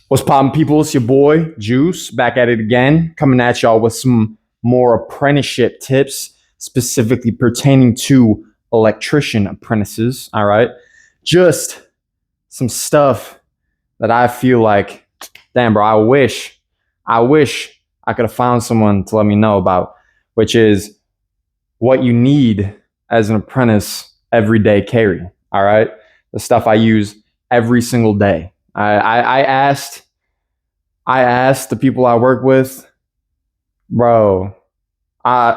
What's poppin', people? It's your boy Juice back at it again, coming at y'all with some more apprenticeship tips, specifically pertaining to electrician apprentices. All right, just some stuff that I feel like, damn, bro, I wish I could have found someone to let me know about, which is what you need as an apprentice everyday carry. All right, the stuff I use every single day. I asked the people I work with, bro,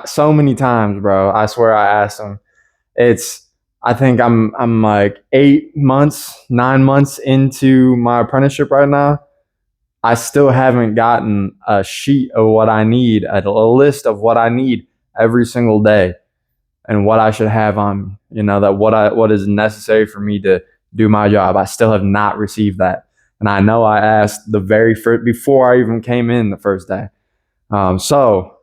so many times, bro. I swear I asked them. I think I'm like 9 months into my apprenticeship right now. I still haven't gotten a sheet of what I need, a list of what I need every single day and what I should have on, that what is necessary for me to do my job. I still have not received that. And I know I asked the very first, before I even came in the first day. So,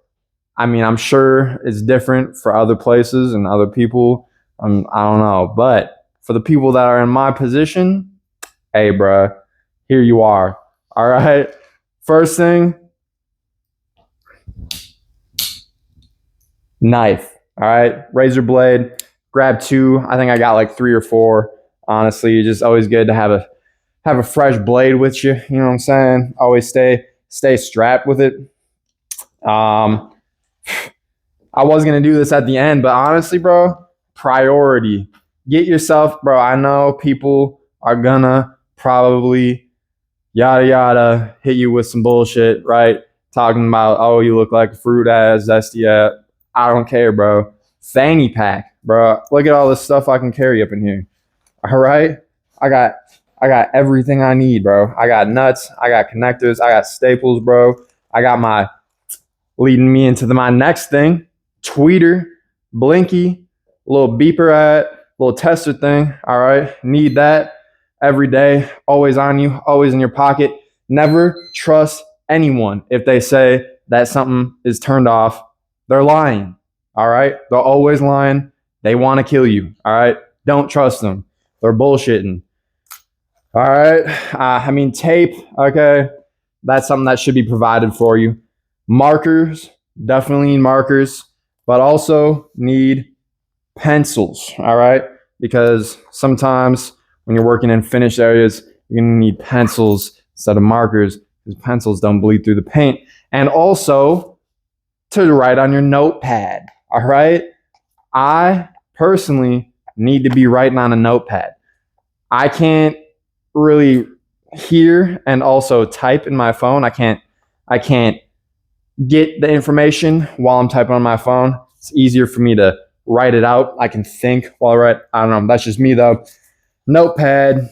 I mean, I'm sure it's different for other places and other people. I don't know. But for the people that are in my position, hey, bro, here you are. All right. First thing, knife. All right. Razor blade. Grab 2. I think I got like 3 or 4. Honestly, it's just always good to have a fresh blade with you. You know what I'm saying? Always stay strapped with it. I was going to do this at the end, but honestly, bro, priority. Get yourself, bro, I know people are gonna probably yada yada hit you with some bullshit, right? Talking about, oh, you look like a fruit ass, zesty ass. I don't care, bro. Fanny pack, bro. Look at all this stuff I can carry up in here. All right? I got everything I need, bro. I got nuts, I got connectors, I got staples, bro. I got leading me into my next thing, tweeter, blinky, little beeper little tester thing. All right, need that every day, always on you, always in your pocket. Never trust anyone if they say that something is turned off. They're lying. All right, they're always lying. They want to kill you. All right, don't trust them. They're bullshitting. All right, tape. Okay, that's something that should be provided for you. Markers, definitely need markers, but also need pencils, all right? Because sometimes when you're working in finished areas, you're gonna need pencils instead of markers because pencils don't bleed through the paint. And also to write on your notepad, all right? I personally need to be writing on a notepad. I can't really hear and also type in my phone. I can't get the information while I'm typing on my phone. It's easier for me to write it out. I can think while I write. I don't know. That's just me though. Notepad,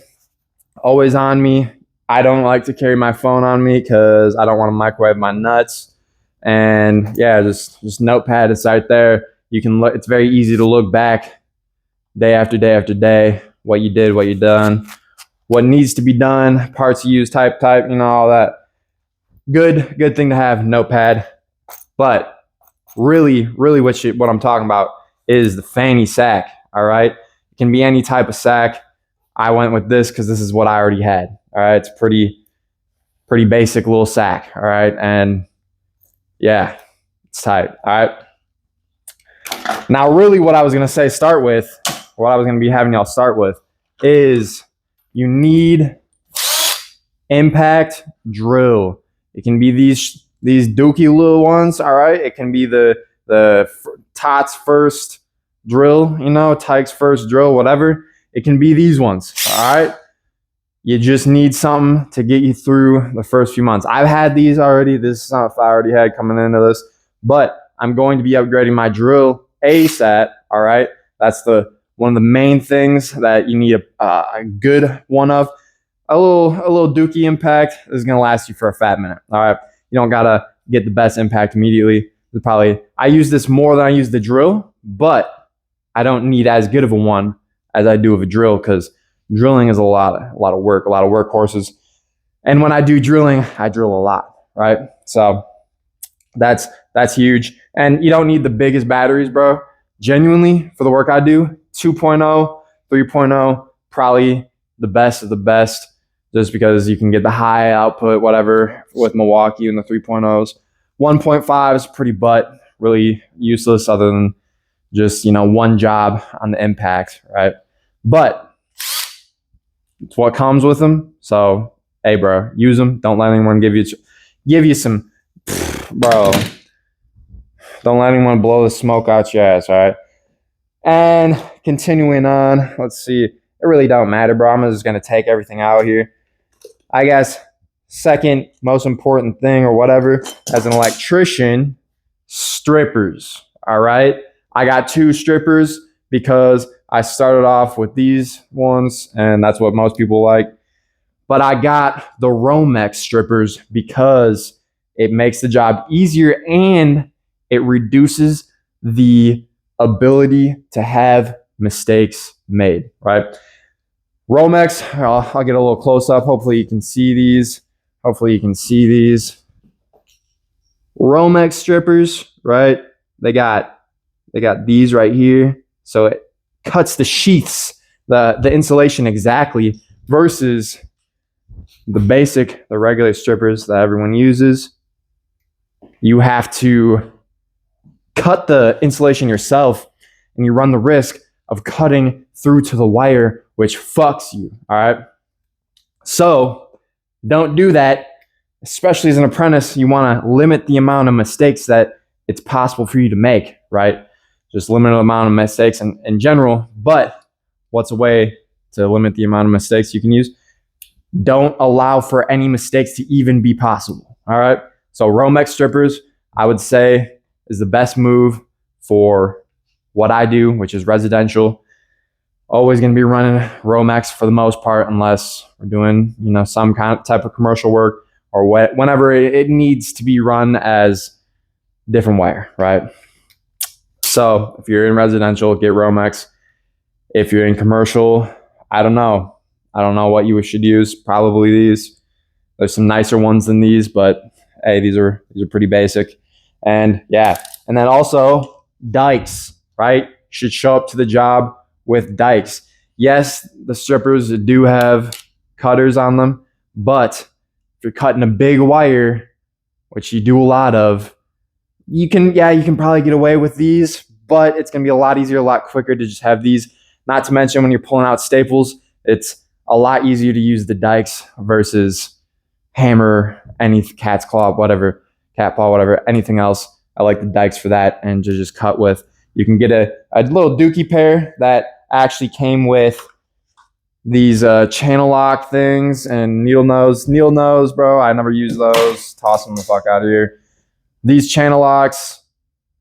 always on me. I don't like to carry my phone on me because I don't want to microwave my nuts. And yeah, just notepad is right there. You can look. It's very easy to look back day after day after day. What you did, what you done, what needs to be done, parts you use, type, all that. Good thing to have, notepad. But really what I'm talking about is the fanny sack. All right, it can be any type of sack. I went with this because this is what I already had. All right, it's pretty basic little sack. All right, and yeah, it's tight. All right. Now, really, what I was gonna say, what I was gonna be having y'all start with, is you need impact drill. It can be these dookie little ones. All right, it can be the Tots First drill, Dykes First drill, whatever. It can be these ones. All right. You just need something to get you through the first few months. I've had these already. This is something I already had coming into this, but I'm going to be upgrading my drill ASAP. All right. That's one of the main things that you need a good one of. A little dookie impact is going to last you for a fat minute. All right. You don't got to get the best impact immediately. I use this more than I use the drill, but I don't need as good of a one as I do of a drill because drilling is a lot of work, a lot of workhorses. And when I do drilling, I drill a lot, right? So that's huge. And you don't need the biggest batteries, bro. Genuinely, for the work I do, 2.0, 3.0, probably the best of the best. just because you can get the high output, whatever, with Milwaukee and the 3.0s. 1.5 is pretty butt, really useless other than just, one job on the impact, right? But it's what comes with them. So, hey, bro, use them. Don't let anyone give you some, bro. Don't let anyone blow the smoke out your ass, all right? And continuing on, let's see. It really don't matter, bro. I'm just going to take everything out here. I guess second most important thing or whatever, as an electrician, strippers, all right? I got 2 strippers because I started off with these ones, and that's what most people like. But I got the Romex strippers because it makes the job easier and it reduces the ability to have mistakes made, right? Romex, I'll get a little close up. Hopefully you can see these. Romex strippers, right? They got these right here. So it cuts the sheaths, the insulation exactly, versus the regular strippers that everyone uses. You have to cut the insulation yourself, and you run the risk of cutting through to the wire, which fucks you, all right? So don't do that, especially as an apprentice. You want to limit the amount of mistakes that it's possible for you to make, right? Just limit the amount of mistakes in general. But what's a way to limit the amount of mistakes you can use? Don't allow for any mistakes to even be possible, all right? So Romex strippers, I would say, is the best move for what I do, which is residential. Always going to be running Romex for the most part, unless we're doing, some kind of type of commercial work or whenever it needs to be run as different wire, right? So if you're in residential, get Romex. If you're in commercial, I don't know what you should use. Probably these. There's some nicer ones than these, but hey, these are pretty basic. And yeah, and then also Dykes, right? Should show up to the job with Dykes. Yes, the strippers do have cutters on them, but if you're cutting a big wire, which you do a lot of, you can probably get away with these, but it's going to be a lot easier, a lot quicker to just have these. Not to mention when you're pulling out staples, it's a lot easier to use the Dykes versus hammer, any cat's claw, whatever, cat paw, whatever, anything else. I like the Dykes for that, and to just cut with. You can get a little dookie pair that actually came with these channel lock things and needle nose, bro. I never use those. Toss them the fuck out of here. These channel locks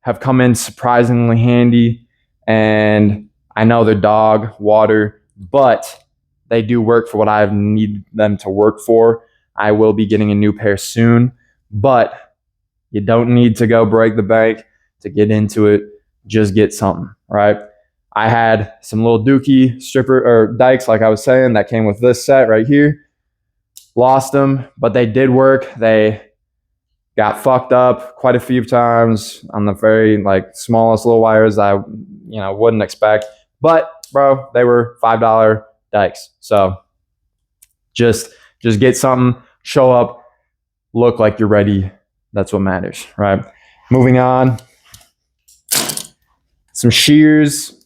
have come in surprisingly handy, and I know they're dog water, but they do work for what I need them to work for. I will be getting a new pair soon, but you don't need to go break the bank to get into it. Just get something, right? I had some little dookie stripper or Dykes, like I was saying, that came with this set right here. Lost them, but they did work. They got fucked up quite a few times on the very smallest little wires I wouldn't expect. But bro, they were $5 Dykes. So just get something, show up, look like you're ready. That's what matters, right? Moving on. Some shears.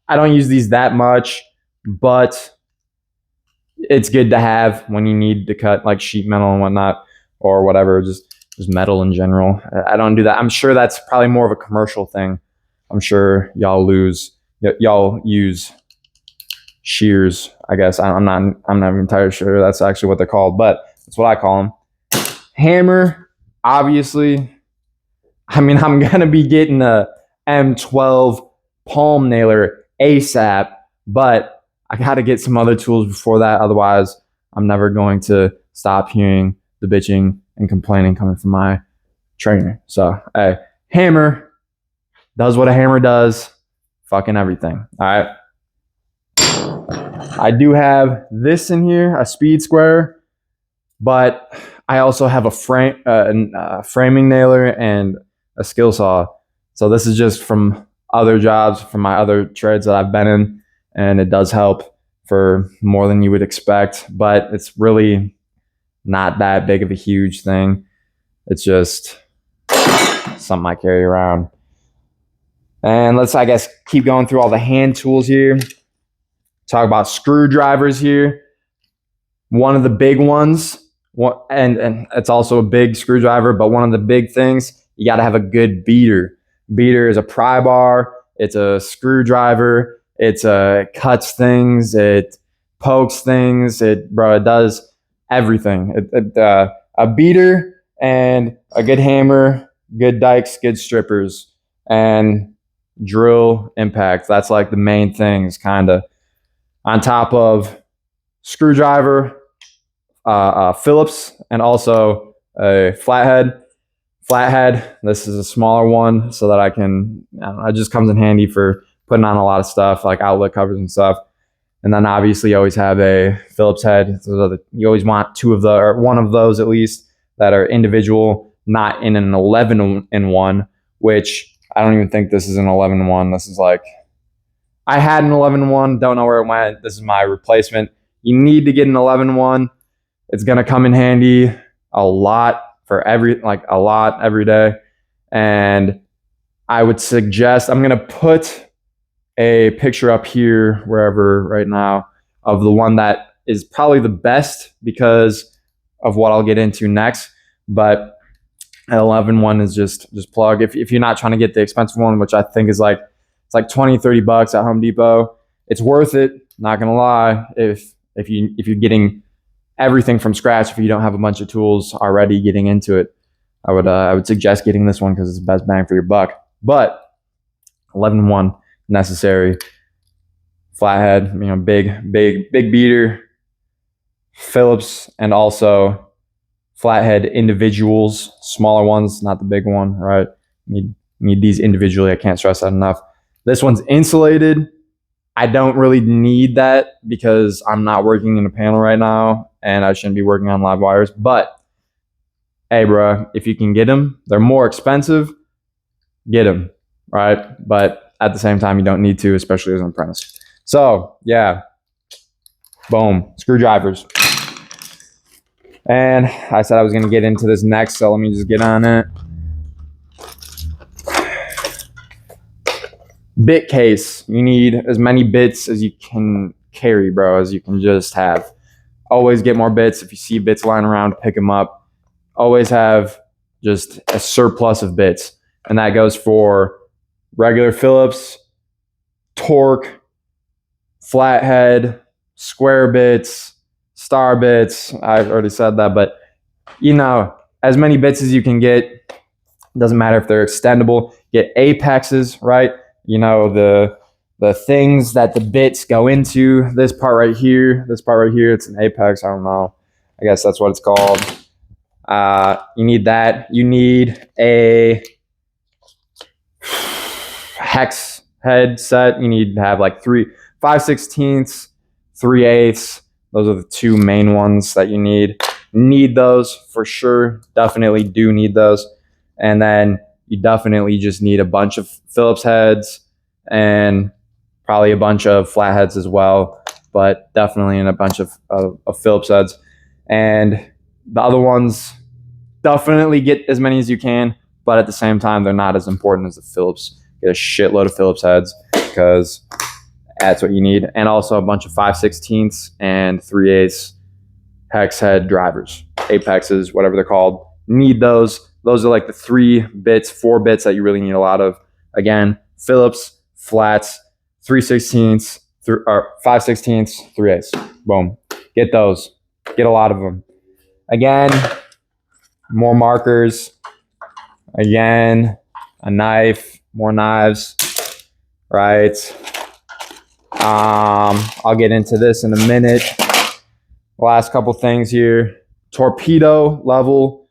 I don't use these that much, but it's good to have when you need to cut like sheet metal and whatnot, or whatever, just metal in general. I don't do that. I'm sure that's probably more of a commercial thing. I'm sure y'all use shears, I guess. I'm not even entirely sure that's actually what they're called, but that's what I call them. Hammer, obviously. I mean, I'm gonna be getting a M12 palm nailer ASAP, but I gotta get some other tools before that. Otherwise, I'm never going to stop hearing the bitching and complaining coming from my trainer. So, hey, hammer does what a hammer does. Fucking everything. All right. I do have this in here, a speed square, but I also have a framing nailer and a skill saw. So this is just from other jobs, from my other trades that I've been in, and it does help for more than you would expect, but it's really not that big of a huge thing. It's just something I carry around. And let's, I guess, keep going through all the hand tools here. Talk about screwdrivers here. One of the big ones, and it's also a big screwdriver, but one of the big things, you got to have a good beater. Beater is a pry bar. It's a screwdriver. It cuts things. It pokes things. It does everything. A beater and a good hammer, good Dykes, good strippers, and drill impact. That's like the main things, kind of. On top of screwdriver, Phillips, and also a flathead. This is a smaller one so that I can, it just comes in handy for putting on a lot of stuff like outlet covers and stuff. And then obviously you always have a Phillips head. So you always want or one of those at least that are individual, not in an 11-in-1, which I don't even think this is an 11-in-1. This is like, I had an 11-in-1, don't know where it went. This is my replacement. You need to get an 11-in-1. It's going to come in handy a lot every day. And I would suggest, I'm going to put a picture up here, wherever right now, of the one that is probably the best because of what I'll get into next. But an 11-in-1 is just plug. If you're not trying to get the expensive one, which I think is like, it's like $20-$30 at Home Depot. It's worth it. Not gonna lie. If you're getting everything from scratch, if you don't have a bunch of tools already getting into it, I would suggest getting this one because it's the best bang for your buck. But 11-in-1 necessary. Flathead, big beater, Phillips, and also flathead individuals, smaller ones, not the big one, right? Need these individually. I can't stress that enough. This one's insulated. I don't really need that because I'm not working in a panel right now and I shouldn't be working on live wires. But hey, bro, if you can get them, they're more expensive, get them, right? But at the same time, you don't need to, especially as an apprentice. So yeah, boom, screwdrivers. And I said I was going to get into this next, so let me just get on it. Bit case. You need as many bits as you can carry, bro, as you can just have. Always get more bits. If you see bits lying around, pick them up. Always have just a surplus of bits. And that goes for regular Phillips, Torque, flathead, square bits, star bits. I've already said that, but as many bits as you can get. Doesn't matter if they're extendable. Get apexes, right? The things that the bits go into. This part right here, it's an apex. I don't know. I guess that's what it's called. You need that. You need a hex head set. You need to have like 5/16, 3/8. Those are the two main ones that you need. Need those for sure. Definitely do need those. And then you definitely just need a bunch of Phillips heads and probably a bunch of flatheads as well, but definitely in a bunch of Phillips heads. And the other ones, definitely get as many as you can, but at the same time, they're not as important as the Phillips. Get a shitload of Phillips heads because that's what you need. And also a bunch of 5/16 and 3/8 hex head drivers, apexes, whatever they're called. Need those. Those are like the 4 bits that you really need a lot of. Again, Phillips, flats, 3/16, 5/16, 3/8. Boom. Get those. Get a lot of them. Again, more markers. Again, a knife, more knives, right? I'll get into this in a minute. Last couple things here. Torpedo level.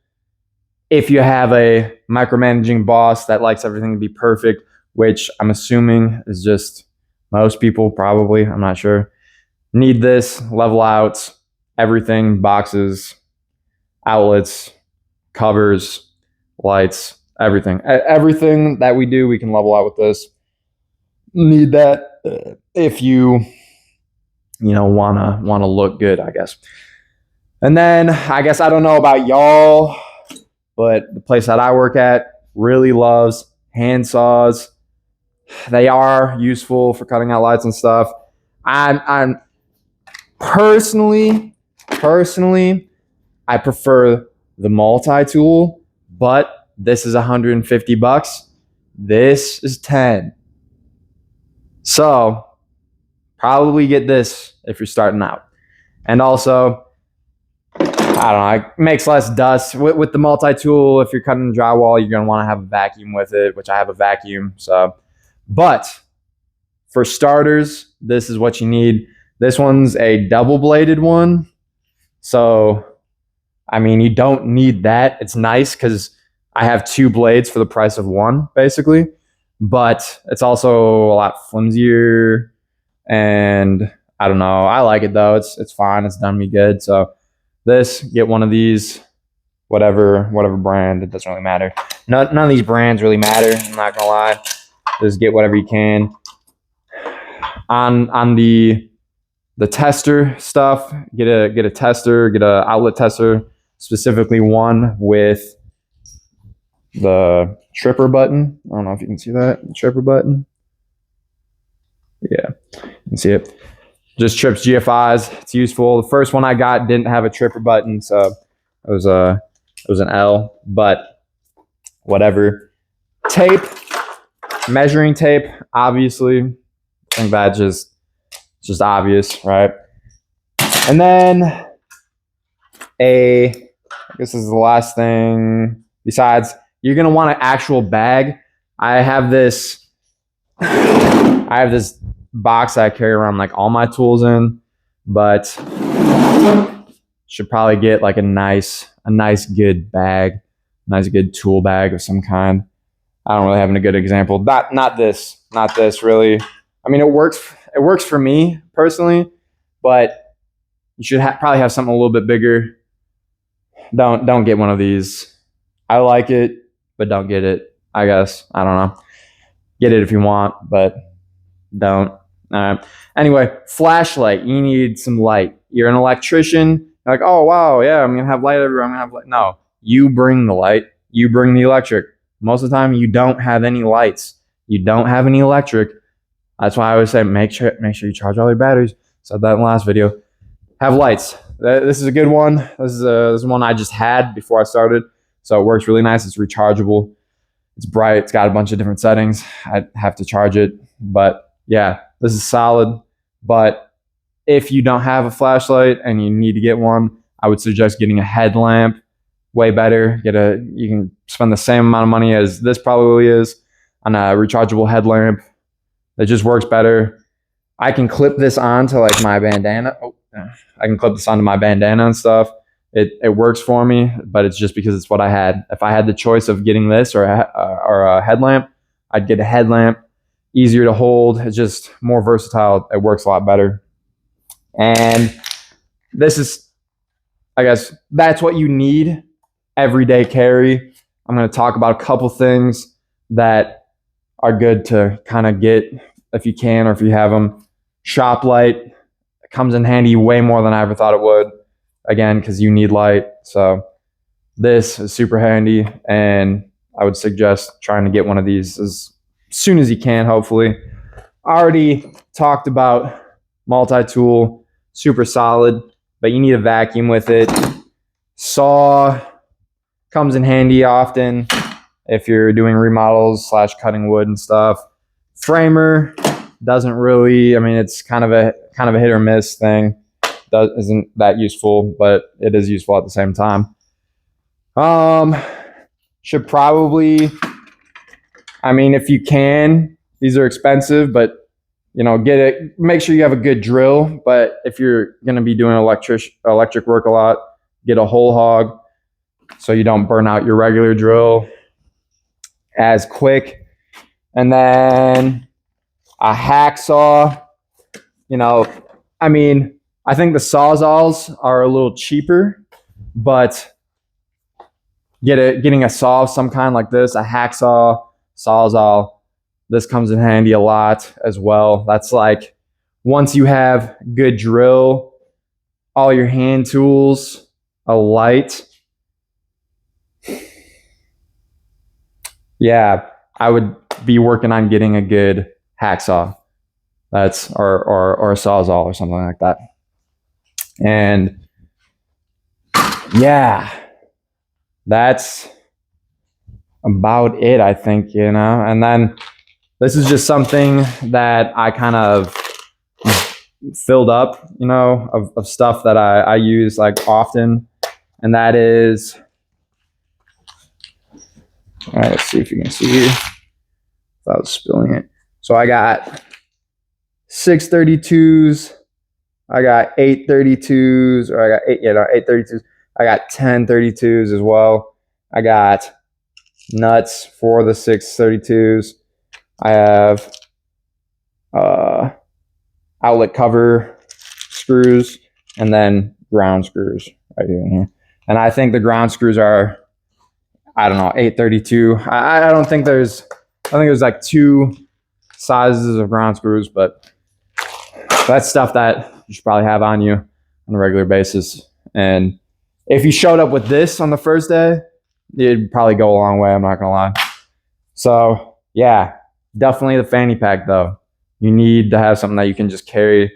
If you have a micromanaging boss that likes everything to be perfect, which I'm assuming is just most people probably, I'm not sure. Need this, level out everything, boxes, outlets, covers, lights, everything. Everything that we do, we can level out with this. Need that if you wanna look good, I guess. And then I guess I don't know about y'all, but the place that I work at really loves hand saws. They are useful for cutting out lights and stuff. I'm personally, I prefer the multi-tool, but this is $150. This is 10. So probably get this if you're starting out. And also, I don't know, it makes less dust. With the multi-tool, if you're cutting drywall, you're going to want to have a vacuum with it, which I have a vacuum. So, but for starters, this is what you need. This one's a double-bladed one. So, I mean, you don't need that. It's nice because I have 2 blades for the price of 1, basically. But it's also a lot flimsier. And I don't know. I like it, though. It's fine. It's done me good. So this, get one of these, whatever brand. It doesn't really matter. None of these brands really matter. I'm not going to lie. Just get whatever you can. On the tester stuff, get a tester, get an outlet tester, specifically one with the tripper button. I don't know if you can see that, the tripper button. Yeah, you can see it. Just trips GFIs. It's useful. The first one I got didn't have a tripper button, so it was an L, but whatever. Tape, measuring tape, obviously. I think that's just obvious, right? And then I guess this is the last thing. Besides, you're gonna want an actual bag. I have this box that I carry around like all my tools in, but should probably get like a nice good bag, nice good tool bag of some kind. I don't really have a good example. Not this really. I mean, it works for me personally, but you should probably have something a little bit bigger. Don't get one of these. I like it, but don't get it. I guess, I don't know. Get it if you want, but don't. Anyway, flashlight. You need some light. You're an electrician. You're like, oh wow, yeah, I'm gonna have light everywhere. I'm gonna have light. No, you bring the light. You bring the electric. Most of the time, you don't have any lights. You don't have any electric. That's why I always say make sure you charge all your batteries. Said that in the last video. Have lights. This is a good one. This is one I just had before I started, so it works really nice. It's rechargeable. It's bright. It's got a bunch of different settings. I have to charge it, but yeah, this is solid. But if you don't have a flashlight and you need to get one, I would suggest getting a headlamp. Way better. You can spend the same amount of money as this probably is on a rechargeable headlamp. It just works better. I can clip this onto like my bandana. I can clip this onto my bandana and stuff. It works for me, but it's just because it's what I had. If I had the choice of getting this or a headlamp, I'd get a headlamp. Easier to hold. It's just more versatile. It works a lot better. And this is, I guess, that's what you need. Everyday carry. I'm going to talk about a couple things that are good to kind of get if you can or if you have them. Shop light comes in handy way more than I ever thought it would. Again, because you need light. So this is super handy, and I would suggest trying to get one of these as soon as you can, hopefully. I already talked about multi-tool, super solid, but you need a vacuum with it. Saw comes in handy often if you're doing remodels / cutting wood and stuff. Framer doesn't really, I mean, it's kind of a hit or miss thing. Isn't that useful, but it is useful at the same time. Should probably, I mean, if you can, these are expensive, but get it. Make sure you have a good drill. But if you're going to be doing electric work a lot, get a whole hog so you don't burn out your regular drill as quick. And then a hacksaw. I mean, I think the Sawzalls are a little cheaper, but getting a saw of some kind like this, a hacksaw, Sawzall, this comes in handy a lot as well. That's like once you have good drill, all your hand tools, a light, yeah, I would be working on getting a good hacksaw. That's or a sawzall or something like that. And yeah, that's about it, I think, you know. And then this is just something that I kind of filled up, you know, of stuff that I use like often. And that is, all right, let's see if you can see without spilling it. So I got 632s, I got 832s, or I got 832s. I got 1032s as well. I got nuts for the 632s. I have outlet cover screws and then ground screws right here and here. And I think the ground screws are, I don't know, 832. I don't think there's, I think there's like 2 sizes of ground screws, but that's stuff that you should probably have on you on a regular basis. And if you showed up with this on the first day, it'd probably go a long way, I'm not gonna lie. So yeah, definitely the fanny pack though. You need to have something that you can just carry.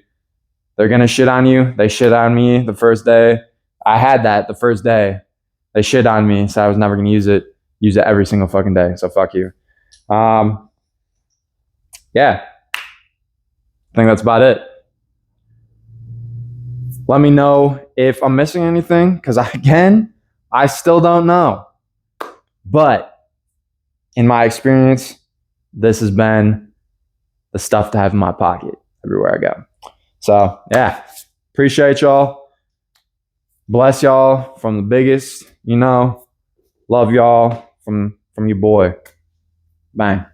They're gonna shit on you. They shit on me the first day. I had that the first day. They shit on me, so I was never gonna use it every single fucking day. So fuck you. Yeah, I think that's about it. Let me know if I'm missing anything, because again, I still don't know. But in my experience, this has been the stuff to have in my pocket everywhere I go. So yeah, appreciate y'all. Bless y'all from the biggest, you know. Love y'all from your boy. Bang.